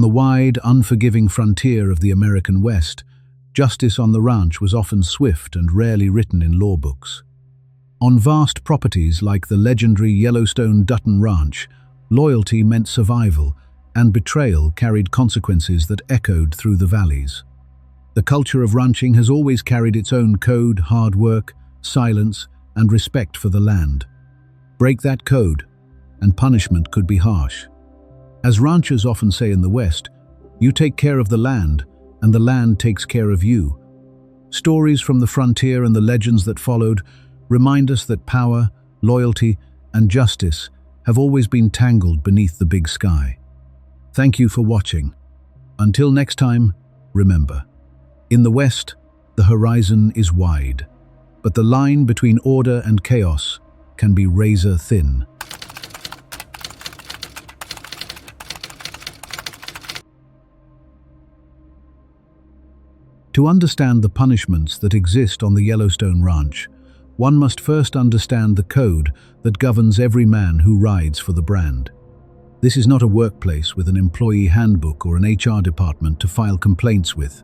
the wide, unforgiving frontier of the American West, justice on the ranch was often swift and rarely written in law books. On vast properties like the legendary Yellowstone Dutton Ranch, loyalty meant survival, and betrayal carried consequences that echoed through the valleys. The culture of ranching has always carried its own code: hard work, silence, and respect for the land. Break that code, and punishment could be harsh. As ranchers often say in the West, you take care of the land, and the land takes care of you. Stories from the frontier and the legends that followed remind us that power, loyalty, and justice have always been tangled beneath the big sky. Thank you for watching. Until next time, remember, in the West, the horizon is wide, but the line between order and chaos can be razor thin. To understand the punishments that exist on the Yellowstone Ranch, one must first understand the code that governs every man who rides for the brand. This is not a workplace with an employee handbook or an HR department to file complaints with.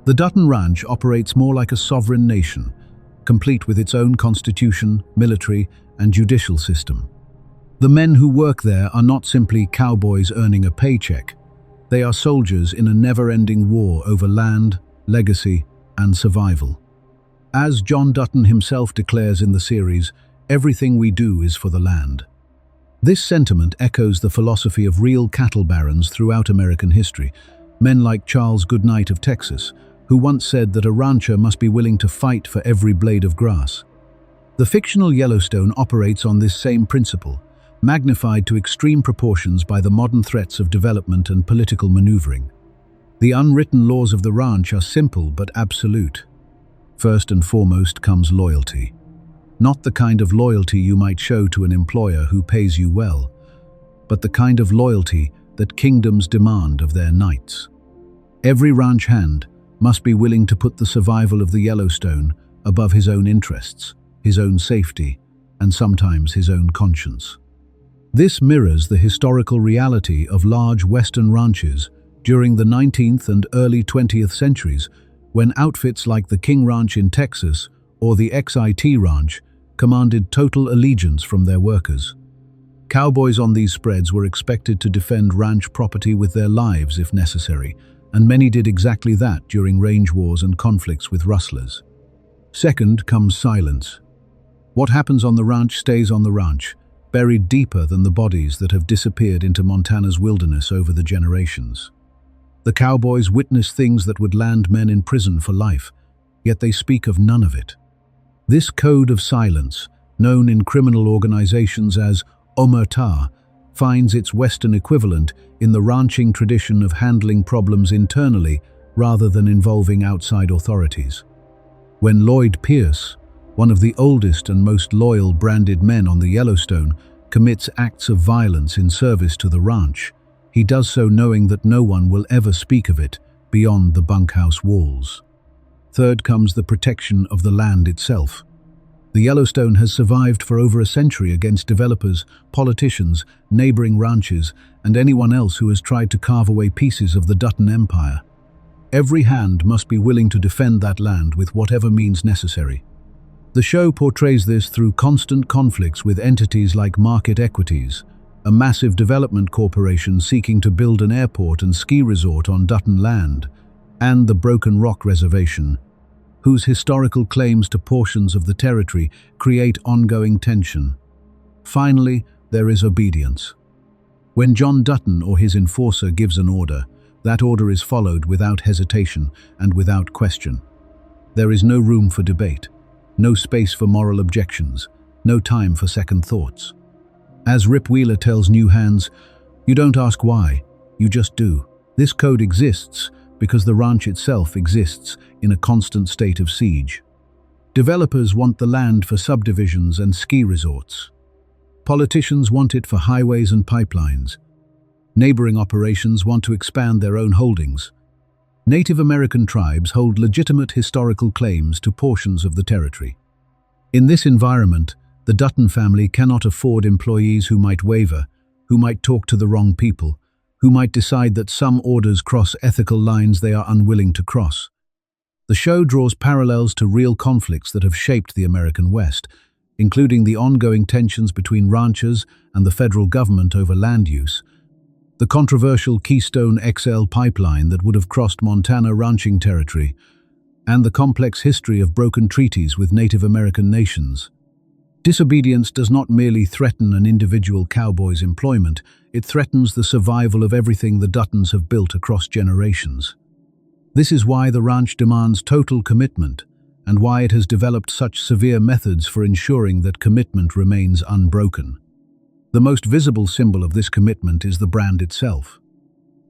The Dutton Ranch operates more like a sovereign nation, complete with its own constitution, military, and judicial system. The men who work there are not simply cowboys earning a paycheck. They are soldiers in a never-ending war over land, legacy, and survival. As John Dutton himself declares in the series, everything we do is for the land. This sentiment echoes the philosophy of real cattle barons throughout American history, men like Charles Goodnight of Texas, who once said that a rancher must be willing to fight for every blade of grass. The fictional Yellowstone operates on this same principle, magnified to extreme proportions by the modern threats of development and political maneuvering. The unwritten laws of the ranch are simple but absolute. First and foremost comes loyalty. Not the kind of loyalty you might show to an employer who pays you well, but the kind of loyalty that kingdoms demand of their knights. Every ranch hand must be willing to put the survival of the Yellowstone above his own interests, his own safety, and sometimes his own conscience. This mirrors the historical reality of large Western ranches during the 19th and early 20th centuries, when outfits like the King Ranch in Texas or the XIT Ranch commanded total allegiance from their workers. Cowboys on these spreads were expected to defend ranch property with their lives if necessary, and many did exactly that during range wars and conflicts with rustlers. Second comes silence. What happens on the ranch stays on the ranch, buried deeper than the bodies that have disappeared into Montana's wilderness over the generations. The cowboys witness things that would land men in prison for life, yet they speak of none of it. This code of silence, known in criminal organizations as omerta, finds its Western equivalent in the ranching tradition of handling problems internally rather than involving outside authorities. When Lloyd Pierce, one of the oldest and most loyal branded men on the Yellowstone, commits acts of violence in service to the ranch, he does so knowing that no one will ever speak of it beyond the bunkhouse walls. Third comes the protection of the land itself. The Yellowstone has survived for over a century against developers, politicians, neighboring ranches, and anyone else who has tried to carve away pieces of the Dutton Empire. Every hand must be willing to defend that land with whatever means necessary. The show portrays this through constant conflicts with entities like Market Equities, a massive development corporation seeking to build an airport and ski resort on Dutton land, and the Broken Rock Reservation, whose historical claims to portions of the territory create ongoing tension. Finally, there is obedience. When John Dutton or his enforcer gives an order, that order is followed without hesitation and without question. There is no room for debate, no space for moral objections, no time for second thoughts. As Rip Wheeler tells New Hands, you don't ask why, you just do. This code exists because the ranch itself exists in a constant state of siege. Developers want the land for subdivisions and ski resorts. Politicians want it for highways and pipelines. Neighboring operations want to expand their own holdings. Native American tribes hold legitimate historical claims to portions of the territory. In this environment, the Dutton family cannot afford employees who might waver, who might talk to the wrong people, who might decide that some orders cross ethical lines they are unwilling to cross. The show draws parallels to real conflicts that have shaped the American West, including the ongoing tensions between ranchers and the federal government over land use, the controversial Keystone XL pipeline that would have crossed Montana ranching territory, and the complex history of broken treaties with Native American nations. Disobedience does not merely threaten an individual cowboy's employment, it threatens the survival of everything the Duttons have built across generations. This is why the ranch demands total commitment, and why it has developed such severe methods for ensuring that commitment remains unbroken. The most visible symbol of this commitment is the brand itself.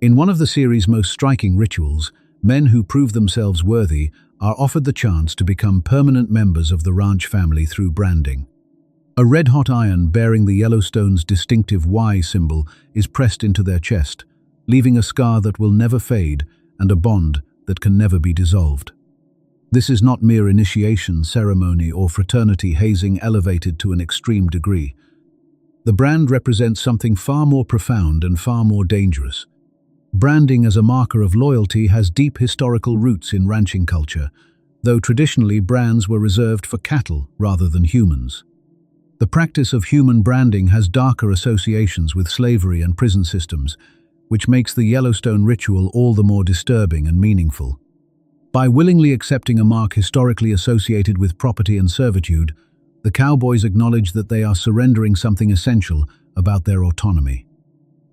In one of the series' most striking rituals, men who prove themselves worthy are offered the chance to become permanent members of the ranch family through branding. A red-hot iron bearing the Yellowstone's distinctive Y symbol is pressed into their chest, leaving a scar that will never fade and a bond that can never be dissolved. This is not mere initiation ceremony or fraternity hazing elevated to an extreme degree. The brand represents something far more profound and far more dangerous. Branding as a marker of loyalty has deep historical roots in ranching culture, though traditionally brands were reserved for cattle rather than humans. The practice of human branding has darker associations with slavery and prison systems, which makes the Yellowstone ritual all the more disturbing and meaningful. By willingly accepting a mark historically associated with property and servitude, the cowboys acknowledge that they are surrendering something essential about their autonomy.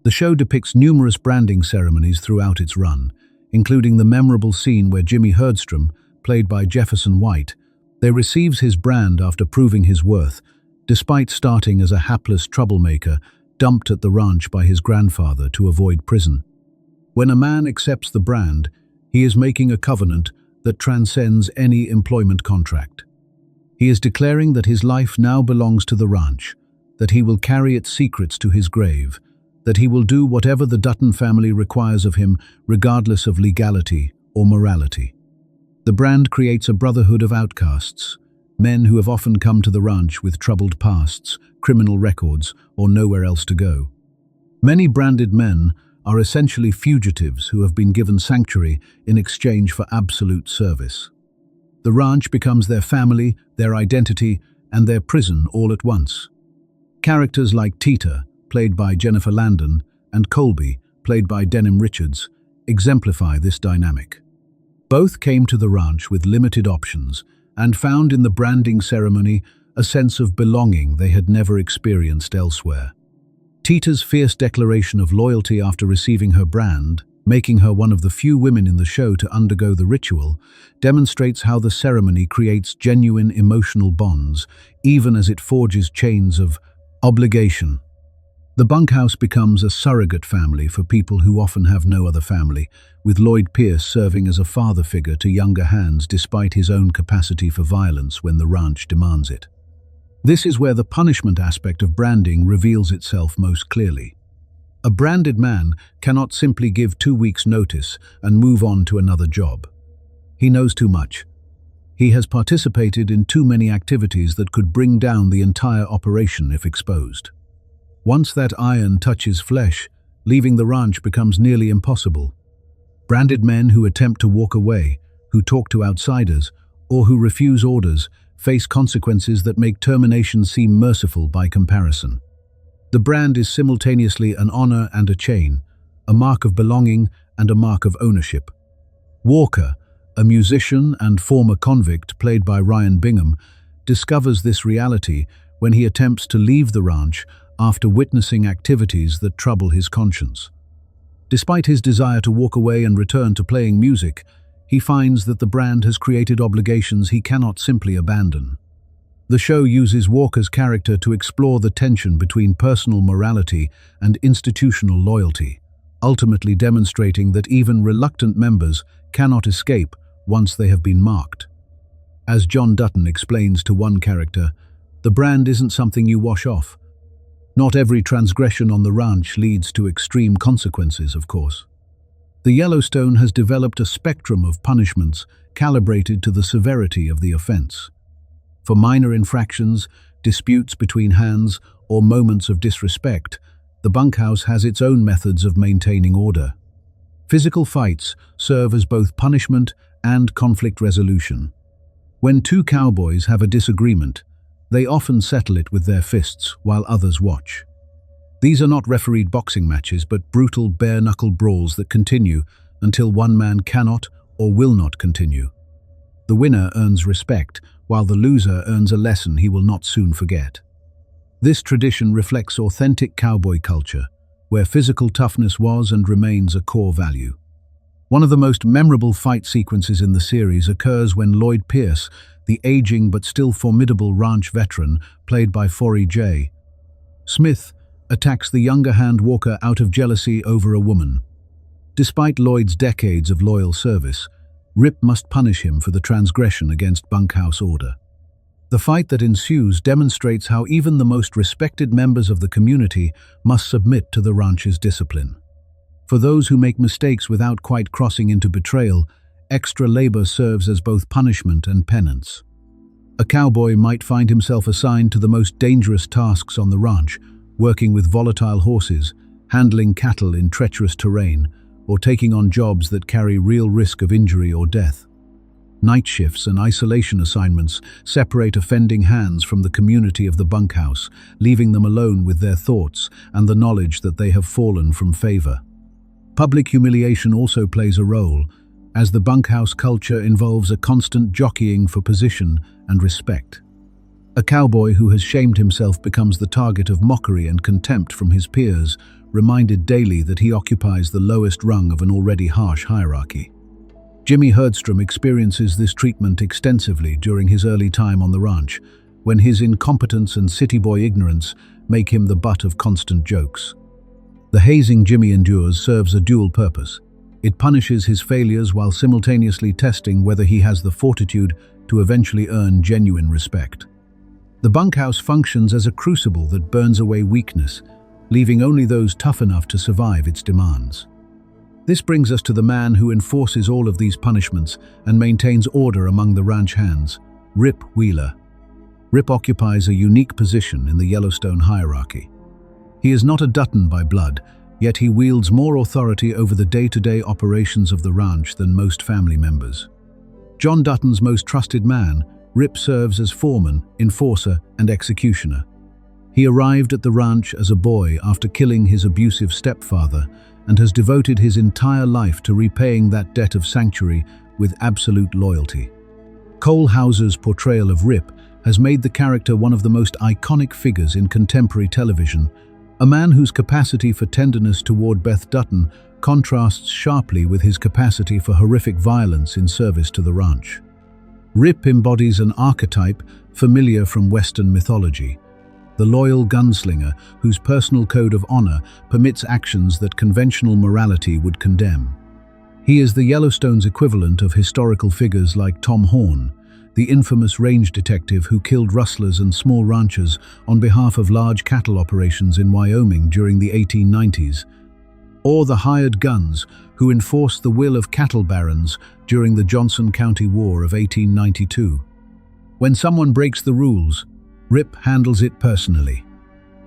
The show depicts numerous branding ceremonies throughout its run, including the memorable scene where Jimmy Herdstrom, played by Jefferson White, receives his brand after proving his worth, despite starting as a hapless troublemaker dumped at the ranch by his grandfather to avoid prison. When a man accepts the brand, he is making a covenant that transcends any employment contract. He is declaring that his life now belongs to the ranch, that he will carry its secrets to his grave, that he will do whatever the Dutton family requires of him, regardless of legality or morality. The brand creates a brotherhood of outcasts, men who have often come to the ranch with troubled pasts, criminal records, or nowhere else to go. Many branded men are essentially fugitives who have been given sanctuary in exchange for absolute service. The ranch becomes their family, their identity, and their prison all at once. Characters like Tita, played by Jennifer Landon, and Colby, played by Denham Richards, exemplify this dynamic. Both came to the ranch with limited options and found in the branding ceremony a sense of belonging they had never experienced elsewhere. Tita's fierce declaration of loyalty after receiving her brand, making her one of the few women in the show to undergo the ritual, demonstrates how the ceremony creates genuine emotional bonds, even as it forges chains of obligation. The bunkhouse becomes a surrogate family for people who often have no other family, with Lloyd Pierce serving as a father figure to younger hands despite his own capacity for violence when the ranch demands it. This is where the punishment aspect of branding reveals itself most clearly. A branded man cannot simply give 2 weeks' notice and move on to another job. He knows too much. He has participated in too many activities that could bring down the entire operation if exposed. Once that iron touches flesh, leaving the ranch becomes nearly impossible. Branded men who attempt to walk away, who talk to outsiders, or who refuse orders face consequences that make termination seem merciful by comparison. The brand is simultaneously an honor and a chain, a mark of belonging and a mark of ownership. Walker, a musician and former convict played by Ryan Bingham, discovers this reality when he attempts to leave the ranch after witnessing activities that trouble his conscience. Despite his desire to walk away and return to playing music, he finds that the brand has created obligations he cannot simply abandon. The show uses Walker's character to explore the tension between personal morality and institutional loyalty, ultimately demonstrating that even reluctant members cannot escape once they have been marked. As John Dutton explains to one character, the brand isn't something you wash off. Not every transgression on the ranch leads to extreme consequences, of course. The Yellowstone has developed a spectrum of punishments calibrated to the severity of the offense. For minor infractions, disputes between hands, or moments of disrespect, the bunkhouse has its own methods of maintaining order. Physical fights serve as both punishment and conflict resolution. When two cowboys have a disagreement, they often settle it with their fists while others watch. These are not refereed boxing matches, but brutal bare-knuckle brawls that continue until one man cannot or will not continue. The winner earns respect, while the loser earns a lesson he will not soon forget. This tradition reflects authentic cowboy culture, where physical toughness was and remains a core value. One of the most memorable fight sequences in the series occurs when Lloyd Pierce, the aging but still formidable ranch veteran, played by Forey J. Smith, attacks the younger hand Walker out of jealousy over a woman. Despite Lloyd's decades of loyal service, Rip must punish him for the transgression against bunkhouse order. The fight that ensues demonstrates how even the most respected members of the community must submit to the ranch's discipline. For those who make mistakes without quite crossing into betrayal, extra labor serves as both punishment and penance. A cowboy might find himself assigned to the most dangerous tasks on the ranch, working with volatile horses, handling cattle in treacherous terrain, or taking on jobs that carry real risk of injury or death. Night shifts and isolation assignments separate offending hands from the community of the bunkhouse, leaving them alone with their thoughts and the knowledge that they have fallen from favor. Public humiliation also plays a role, as the bunkhouse culture involves a constant jockeying for position and respect. A cowboy who has shamed himself becomes the target of mockery and contempt from his peers, reminded daily that he occupies the lowest rung of an already harsh hierarchy. Jimmy Herdstrom experiences this treatment extensively during his early time on the ranch, when his incompetence and city boy ignorance make him the butt of constant jokes. The hazing Jimmy endures serves a dual purpose. It punishes his failures while simultaneously testing whether he has the fortitude to eventually earn genuine respect. The bunkhouse functions as a crucible that burns away weakness, leaving only those tough enough to survive its demands. This brings us to the man who enforces all of these punishments and maintains order among the ranch hands, Rip Wheeler. Rip occupies a unique position in the Yellowstone hierarchy. He is not a Dutton by blood, yet he wields more authority over the day-to-day operations of the ranch than most family members. John Dutton's most trusted man, Rip serves as foreman, enforcer, and executioner. He arrived at the ranch as a boy after killing his abusive stepfather and has devoted his entire life to repaying that debt of sanctuary with absolute loyalty. Cole Hauser's portrayal of Rip has made the character one of the most iconic figures in contemporary television, a man whose capacity for tenderness toward Beth Dutton contrasts sharply with his capacity for horrific violence in service to the ranch. Rip embodies an archetype familiar from Western mythology, the loyal gunslinger whose personal code of honor permits actions that conventional morality would condemn. He is the Yellowstone's equivalent of historical figures like Tom Horn, the infamous range detective who killed rustlers and small ranchers on behalf of large cattle operations in Wyoming during the 1890s, or the hired guns who enforced the will of cattle barons during the Johnson County War of 1892. When someone breaks the rules, Rip handles it personally.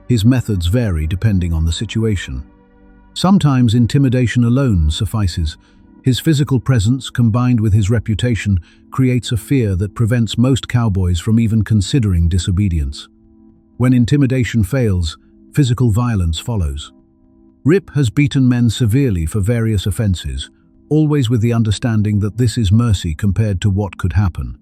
His methods vary depending on the situation. Sometimes intimidation alone suffices. His physical presence, combined with his reputation, creates a fear that prevents most cowboys from even considering disobedience. When intimidation fails, physical violence follows. Rip has beaten men severely for various offenses, always with the understanding that this is mercy compared to what could happen.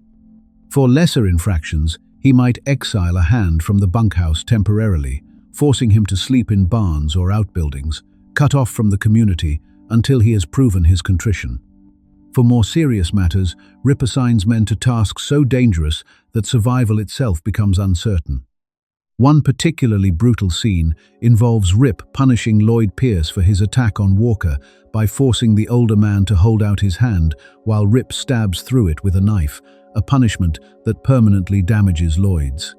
For lesser infractions, he might exile a hand from the bunkhouse temporarily, forcing him to sleep in barns or outbuildings, cut off from the community until he has proven his contrition. For more serious matters, Rip assigns men to tasks so dangerous that survival itself becomes uncertain. One particularly brutal scene involves Rip punishing Lloyd Pierce for his attack on Walker by forcing the older man to hold out his hand while Rip stabs through it with a knife, a punishment that permanently damages Lloyd's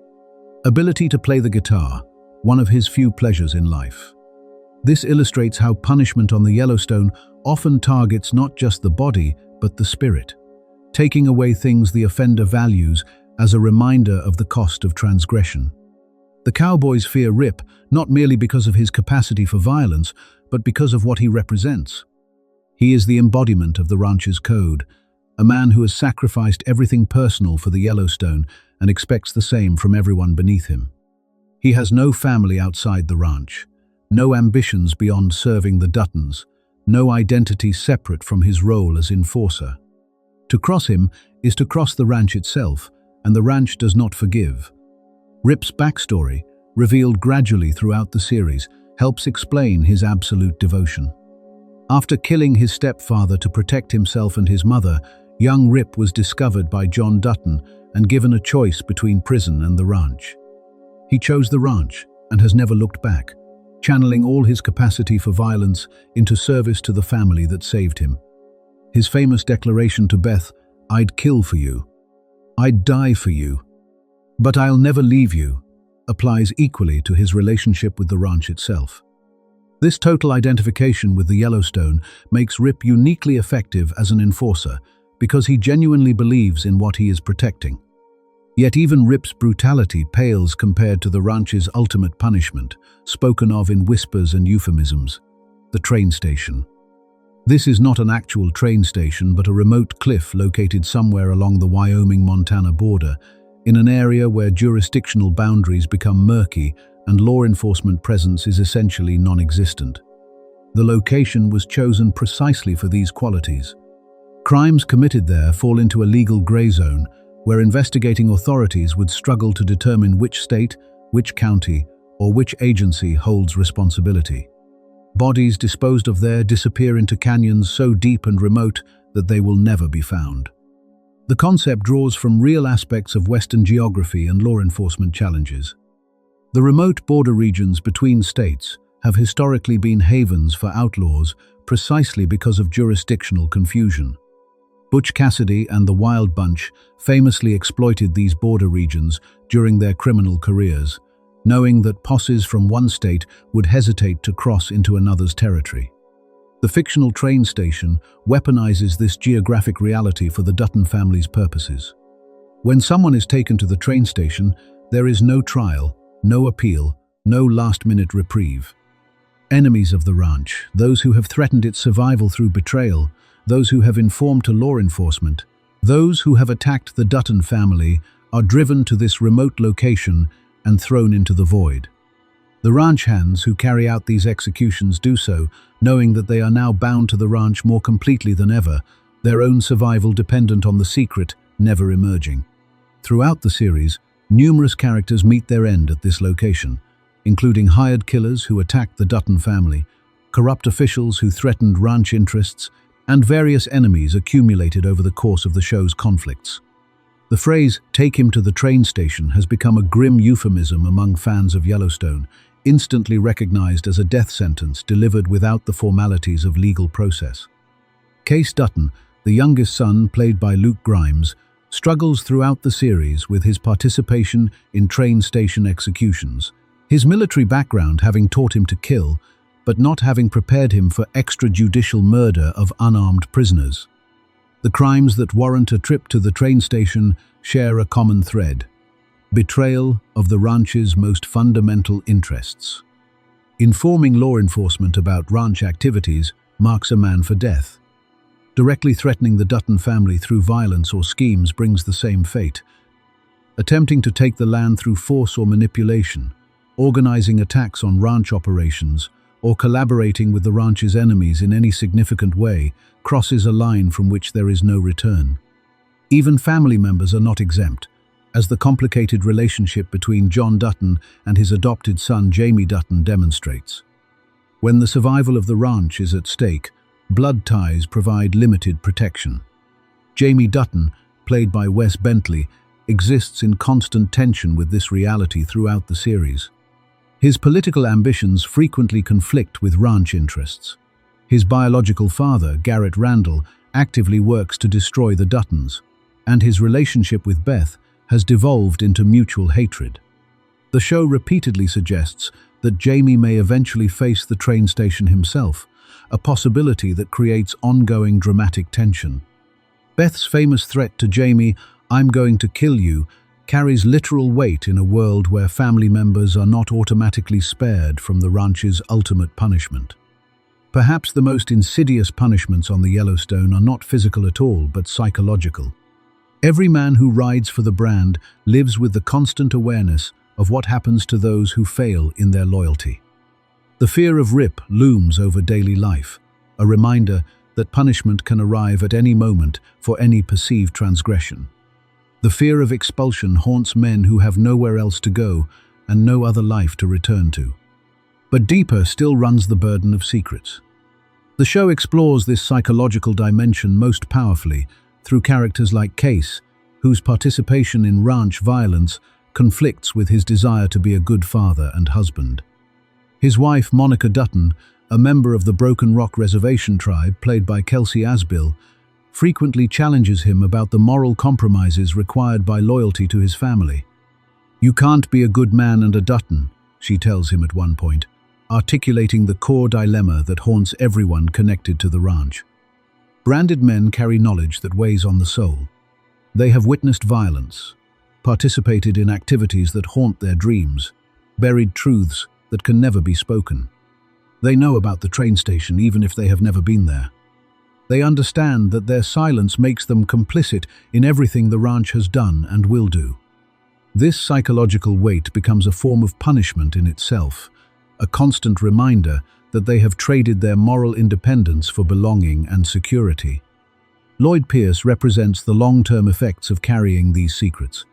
ability to play the guitar, one of his few pleasures in life. This illustrates how punishment on the Yellowstone often targets not just the body, but the spirit, taking away things the offender values as a reminder of the cost of transgression. The cowboys fear Rip not merely because of his capacity for violence, but because of what he represents. He is the embodiment of the rancher's code, a man who has sacrificed everything personal for the Yellowstone and expects the same from everyone beneath him. He has no family outside the ranch, no ambitions beyond serving the Duttons, no identity separate from his role as enforcer. To cross him is to cross the ranch itself, and the ranch does not forgive. Rip's backstory, revealed gradually throughout the series, helps explain his absolute devotion. After killing his stepfather to protect himself and his mother, young Rip was discovered by John Dutton and given a choice between prison and the ranch. He chose the ranch and has never looked back, channeling all his capacity for violence into service to the family that saved him. His famous declaration to Beth, "I'd kill for you. I'd die for you. But I'll never leave you," applies equally to his relationship with the ranch itself. This total identification with the Yellowstone makes Rip uniquely effective as an enforcer because he genuinely believes in what he is protecting. Yet even Rip's brutality pales compared to the ranch's ultimate punishment, spoken of in whispers and euphemisms: the train station. This is not an actual train station but a remote cliff located somewhere along the Wyoming-Montana border, in an area where jurisdictional boundaries become murky and law enforcement presence is essentially non-existent. The location was chosen precisely for these qualities. Crimes committed there fall into a legal gray zone, where investigating authorities would struggle to determine which state, which county, or which agency holds responsibility. Bodies disposed of there disappear into canyons so deep and remote that they will never be found. The concept draws from real aspects of Western geography and law enforcement challenges. The remote border regions between states have historically been havens for outlaws precisely because of jurisdictional confusion. Butch Cassidy and the Wild Bunch famously exploited these border regions during their criminal careers, knowing that posses from one state would hesitate to cross into another's territory. The fictional train station weaponizes this geographic reality for the Dutton family's purposes. When someone is taken to the train station, there is no trial, no appeal, no last-minute reprieve. Enemies of the ranch, those who have threatened its survival through betrayal, those who have informed to law enforcement, those who have attacked the Dutton family, are driven to this remote location and thrown into the void. The ranch hands who carry out these executions do so, knowing that they are now bound to the ranch more completely than ever, their own survival dependent on the secret never emerging. Throughout the series, numerous characters meet their end at this location, including hired killers who attacked the Dutton family, corrupt officials who threatened ranch interests, and various enemies accumulated over the course of the show's conflicts. The phrase, "take him to the train station," has become a grim euphemism among fans of Yellowstone, instantly recognized as a death sentence delivered without the formalities of legal process. Case Dutton, the youngest son played by Luke Grimes, struggles throughout the series with his participation in train station executions, his military background having taught him to kill, but not having prepared him for extrajudicial murder of unarmed prisoners. The crimes that warrant a trip to the train station share a common thread: betrayal of the ranch's most fundamental interests. Informing law enforcement about ranch activities marks a man for death. Directly threatening the Dutton family through violence or schemes brings the same fate. Attempting to take the land through force or manipulation, organizing attacks on ranch operations, or collaborating with the ranch's enemies in any significant way crosses a line from which there is no return. Even family members are not exempt, as the complicated relationship between John Dutton and his adopted son Jamie Dutton demonstrates. When the survival of the ranch is at stake, blood ties provide limited protection. Jamie Dutton, played by Wes Bentley, exists in constant tension with this reality throughout the series. His political ambitions frequently conflict with ranch interests. His biological father, Garrett Randall, actively works to destroy the Duttons, and his relationship with Beth has devolved into mutual hatred. The show repeatedly suggests that Jamie may eventually face the train station himself, a possibility that creates ongoing dramatic tension. Beth's famous threat to Jamie, "I'm going to kill you," carries literal weight in a world where family members are not automatically spared from the ranch's ultimate punishment. Perhaps the most insidious punishments on the Yellowstone are not physical at all, but psychological. Every man who rides for the brand lives with the constant awareness of what happens to those who fail in their loyalty. The fear of rip looms over daily life, a reminder that punishment can arrive at any moment for any perceived transgression. The fear of expulsion haunts men who have nowhere else to go and no other life to return to. But deeper still runs the burden of secrets. The show explores this psychological dimension most powerfully through characters like Case, whose participation in ranch violence conflicts with his desire to be a good father and husband. His wife, Monica Dutton, a member of the Broken Rock Reservation tribe, played by Kelsey Asbill, frequently challenges him about the moral compromises required by loyalty to his family. "You can't be a good man and a Dutton," she tells him at one point, articulating the core dilemma that haunts everyone connected to the ranch. Branded men carry knowledge that weighs on the soul. They have witnessed violence, participated in activities that haunt their dreams, buried truths that can never be spoken. They know about the train station even if they have never been there. They understand that their silence makes them complicit in everything the ranch has done and will do. This psychological weight becomes a form of punishment in itself, a constant reminder that they have traded their moral independence for belonging and security. Lloyd Pierce represents the long-term effects of carrying these secrets,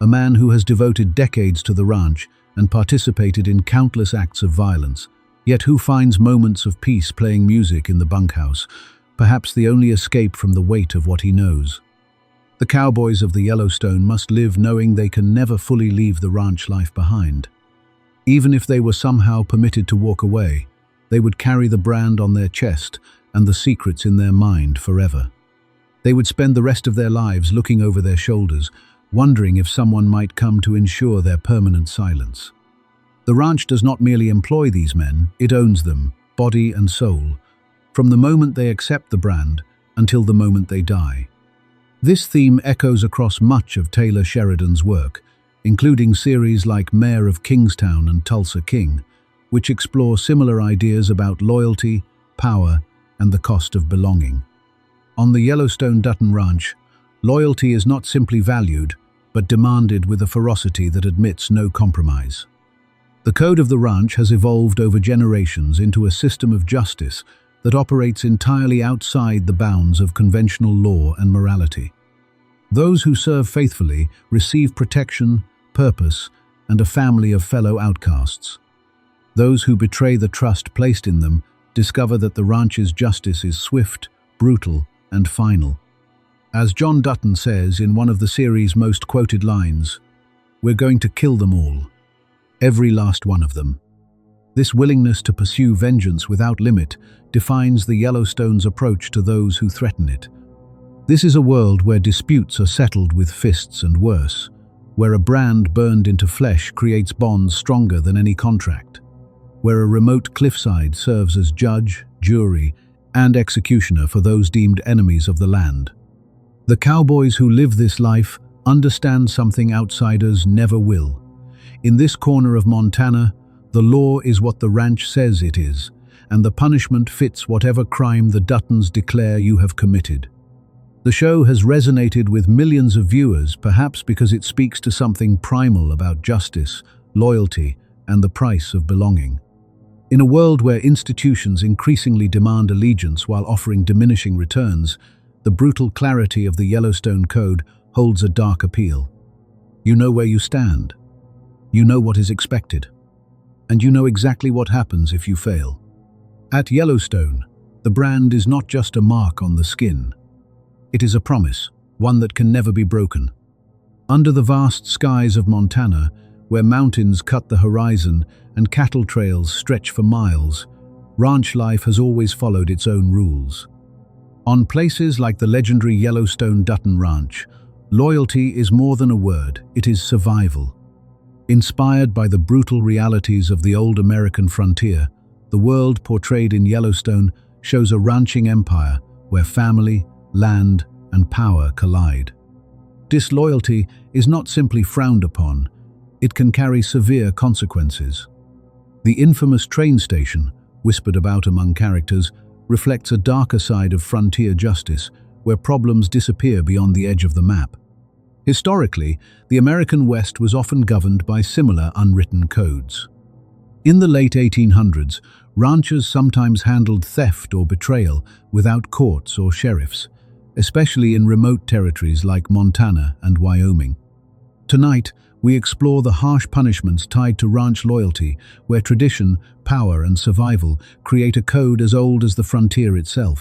a man who has devoted decades to the ranch and participated in countless acts of violence, yet who finds moments of peace playing music in the bunkhouse, perhaps the only escape from the weight of what he knows. The cowboys of the Yellowstone must live knowing they can never fully leave the ranch life behind. Even if they were somehow permitted to walk away, they would carry the brand on their chest and the secrets in their mind forever. They would spend the rest of their lives looking over their shoulders, wondering if someone might come to ensure their permanent silence. The ranch does not merely employ these men, it owns them, body and soul, from the moment they accept the brand until the moment they die. This theme echoes across much of Taylor Sheridan's work, including series like Mayor of Kingstown and Tulsa King, which explore similar ideas about loyalty, power, and the cost of belonging. On the Yellowstone Dutton Ranch, loyalty is not simply valued, but demanded with a ferocity that admits no compromise. The code of the ranch has evolved over generations into a system of justice that operates entirely outside the bounds of conventional law and morality. Those who serve faithfully receive protection, purpose, and a family of fellow outcasts. Those who betray the trust placed in them discover that the ranch's justice is swift, brutal, and final. As John Dutton says in one of the series' most quoted lines, "We're going to kill them all. Every last one of them." This willingness to pursue vengeance without limit defines the Yellowstone's approach to those who threaten it. This is a world where disputes are settled with fists and worse, where a brand burned into flesh creates bonds stronger than any contract, where a remote cliffside serves as judge, jury, and executioner for those deemed enemies of the land. The cowboys who live this life understand something outsiders never will. In this corner of Montana, the law is what the ranch says it is, and the punishment fits whatever crime the Duttons declare you have committed. The show has resonated with millions of viewers, perhaps because it speaks to something primal about justice, loyalty, and the price of belonging. In a world where institutions increasingly demand allegiance while offering diminishing returns, the brutal clarity of the Yellowstone Code holds a dark appeal. You know where you stand. You know what is expected. And you know exactly what happens if you fail. At Yellowstone, the brand is not just a mark on the skin. It is a promise, one that can never be broken. Under the vast skies of Montana, where mountains cut the horizon and cattle trails stretch for miles, ranch life has always followed its own rules. On places like the legendary Yellowstone Dutton Ranch, loyalty is more than a word, it is survival. Inspired by the brutal realities of the old American frontier, the world portrayed in Yellowstone shows a ranching empire where family, land, and power collide. Disloyalty is not simply frowned upon, it can carry severe consequences. The infamous train station, whispered about among characters, reflects a darker side of frontier justice, where problems disappear beyond the edge of the map. Historically, the American West was often governed by similar unwritten codes. In the late 1800s, ranchers sometimes handled theft or betrayal without courts or sheriffs, especially in remote territories like Montana and Wyoming. Tonight, we explore the harsh punishments tied to ranch loyalty, where tradition, power, and survival create a code as old as the frontier itself.